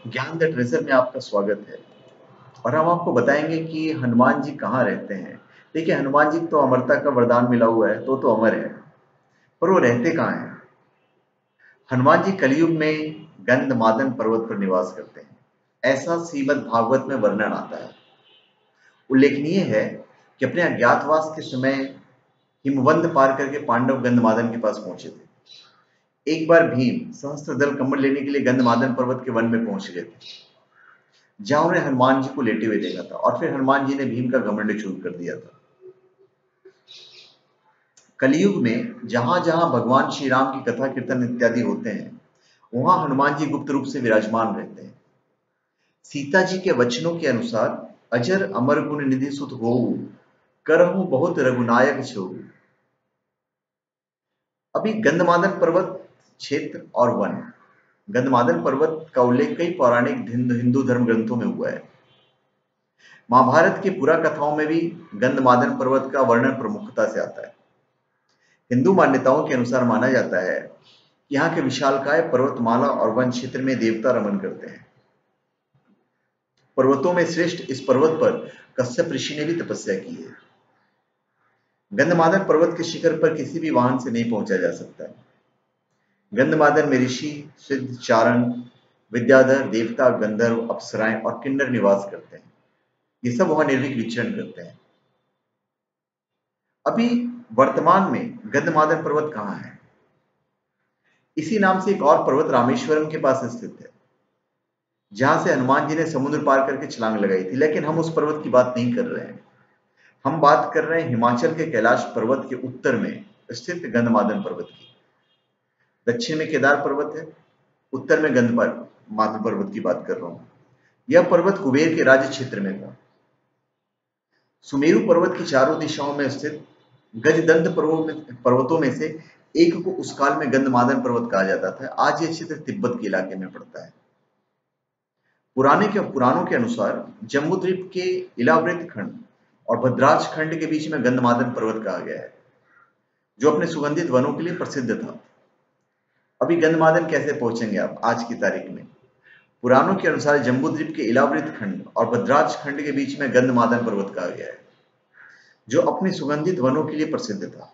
ज्ञान the treasure में आपका स्वागत है। और हम आपको बताएंगे कि हनुमान जी कहाँ रहते हैं। देखिए, हनुमान जी को तो अमरता का वरदान मिला हुआ है, तो अमर है, पर वो रहते कहाँ हैं? हनुमान जी कलयुग में गंधमादन पर्वत पर निवास करते हैं, ऐसा श्रीमद् भागवत में वर्णन आता है। उल्लेखनीय है कि अपने अज्ञातवास के समय हिमवंत पार करके पांडव गंधमादन के पास पहुंचे थे। एक बार भीम सहस्त्र दल कमल लेने के लिए गंधमादन पर्वत के वन में पहुंच गए थे, जहां उन्हें हनुमान जी को लेटे हुए देखा था, और फिर हनुमान जी ने भीम का घमंड चूर कर दिया था। कलयुग में जहां जहां भगवान श्री राम की कथा कीर्तन इत्यादि होते हैं, वहां हनुमान जी गुप्त रूप से विराजमान रहते हैं। सीता जी के वचनों के अनुसार अजर अमर गुण निधि सुत होऊ, करहु बहुत रघुनायक छो। अभी गंधमादन पर्वत क्षेत्र और वन। गंधमादन पर्वत का उल्लेख कई पौराणिक हिंदू धर्म ग्रंथों में हुआ है। महाभारत के पुरा कथाओं में भी गंधमादन पर्वत का वर्णन प्रमुखता से आता है। हिंदू मान्यताओं के अनुसार माना जाता है कि यहाँ के विशालकाय पर्वतमाला और वन क्षेत्र में देवता रमन करते हैं। पर्वतों में श्रेष्ठ इस पर्वत पर कश्यप ऋषि ने भी तपस्या की है। गंधमादन पर्वत के शिखर पर किसी भी वाहन से नहीं पहुंचा जा सकता है। गंधमादन में ऋषि, सिद्ध, चारण, विद्याधर, देवता, गंधर्व, अप्सराएं और किन्नर निवास करते हैं। ये सब वहां निर्भीक विचरण करते हैं। अभी वर्तमान में गंधमादन पर्वत कहाँ है? इसी नाम से एक और पर्वत रामेश्वरम के पास स्थित है, जहां से हनुमान जी ने समुद्र पार करके छलांग लगाई थी। लेकिन हम उस पर्वत की बात नहीं कर रहे हैं। हम बात कर रहे हैं हिमाचल के कैलाश पर्वत के उत्तर में स्थित गंधमादन पर्वत की। दक्षिण में केदार पर्वत है, उत्तर में गंधमादन पर्वत की बात कर रहा हूं। यह पर्वत कुबेर के राज्य क्षेत्र में था। सुमेरु पर्वत की चारों दिशाओं में स्थित गजदंत पर्वतों में से एक को उस काल में गंधमादन पर्वत कहा जाता था। आज यह क्षेत्र तिब्बत के इलाके में पड़ता है। पुराणों के अनुसार जम्बूद्वीप के इलाव्रत खंड और भद्राज खंड के बीच में गंधमादन पर्वत कहा गया है, जो अपने सुगंधित वनों के लिए प्रसिद्ध था। अभी गंधमादन कैसे पहुंचेंगे आप आज की तारीख में? पुराणों के अनुसार जम्बूद्वीप के इलाव्रत खंड और भद्राज खंड के बीच में गंधमादन पर्वत कहा गया है, जो अपने सुगंधित वनों के लिए प्रसिद्ध था।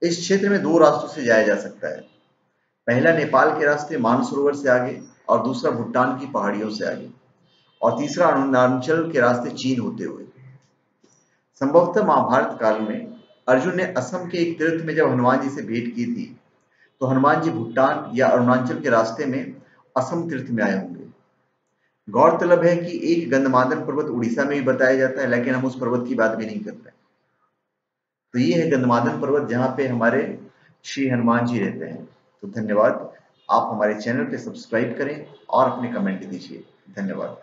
इस क्षेत्र में दो रास्तों से जाया जा सकता है। पहला नेपाल के रास्ते मानसरोवर से आगे, और दूसरा भूटान की पहाड़ियों से आगे, और तीसरा अरुणाचल के रास्ते चीन होते हुए। संभवतः महाभारत काल में अर्जुन ने असम के एक तीर्थ में जब हनुमान जी से भेंट की थी, तो हनुमान जी भूटान या अरुणाचल के रास्ते में असम तीर्थ में आए होंगे। गौरतलब है कि एक गंधमादन पर्वत उड़ीसा में भी बताया जाता है, लेकिन हम उस पर्वत की बात भी नहीं कर रहे। तो ये है गंधमादन पर्वत, जहाँ पे हमारे श्री हनुमान जी रहते हैं। तो धन्यवाद। आप हमारे चैनल पे सब्सक्राइब करें और अपने कमेंट दीजिए। धन्यवाद।